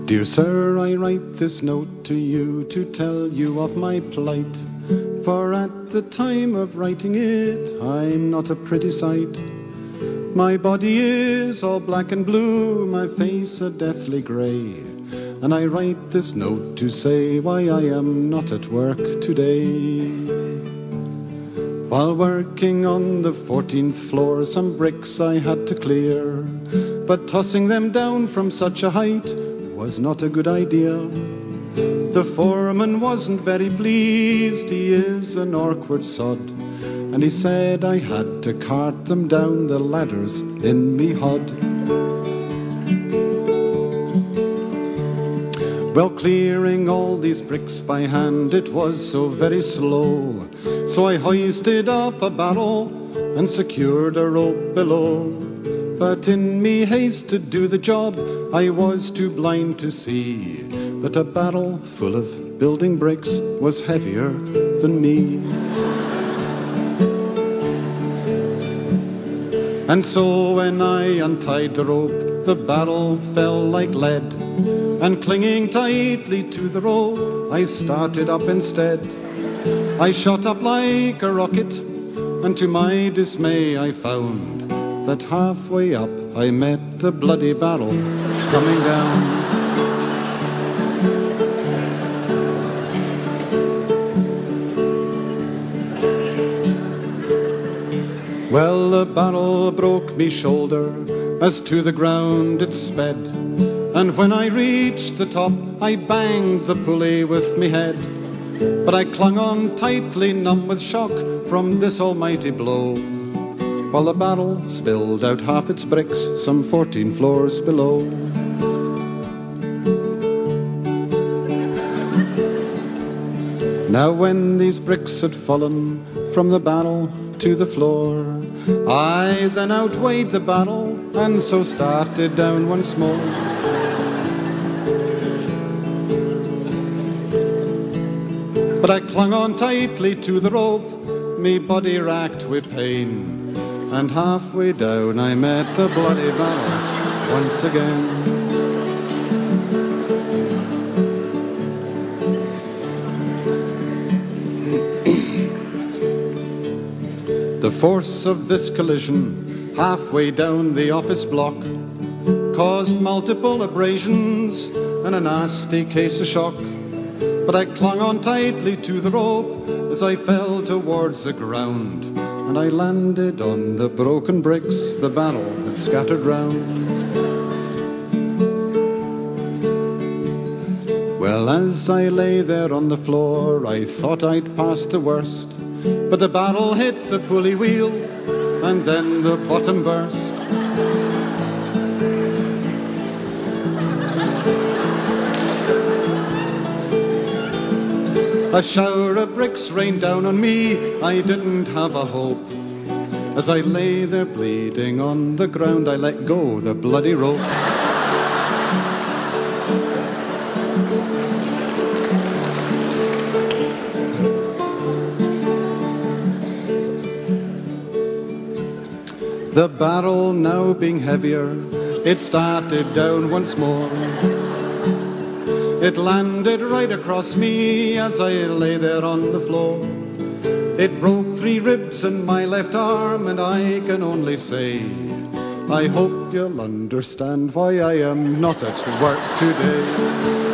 Dear sir, I write this note to you to tell you of my plight, for at the time of writing it, I'm not a pretty sight. My body is all black and blue, my face a deathly grey, and I write this note to say why I am not at work today. While working on the 14th floor, some bricks I had to clear, but tossing them down from such a height was not a good idea. The foreman wasn't very pleased, he is an awkward sod, and he said I had to cart them down the ladders in me hod. Well, clearing all these bricks by hand, it was so very slow, so I hoisted up a barrel and secured a rope below. But in me haste to do the job, I was too blind to see that a barrel full of building bricks was heavier than me. And so when I untied the rope, the barrel fell like lead, and clinging tightly to the rope, I started up instead. I shot up like a rocket, and to my dismay I found that halfway up I met the bloody barrel coming down. Well, the barrel broke me shoulder, as to the ground it sped, and when I reached the top, I banged the pulley with me head. But I clung on tightly, numb with shock from this almighty blow, while the barrel spilled out half its bricks some 14 floors below. Now when these bricks had fallen from the barrel to the floor, I then outweighed the barrel and so started down once more. But I clung on tightly to the rope, me body racked with pain, and halfway down I met the bloody barrel once again. The force of this collision halfway down the office block caused multiple abrasions and a nasty case of shock. But I clung on tightly to the rope as I fell towards the ground, and I landed on the broken bricks the barrel had scattered round. Well, as I lay there on the floor, I thought I'd passed the worst, but the barrel hit the pulley wheel, and then the bottom burst. A shower of bricks rained down on me, I didn't have a hope. As I lay there bleeding on the ground, I let go the bloody rope. The barrel now being heavier, it started down once more. It landed right across me as I lay there on the floor. It broke 3 ribs in my left arm, and I can only say, I hope you'll understand why I am not at work today.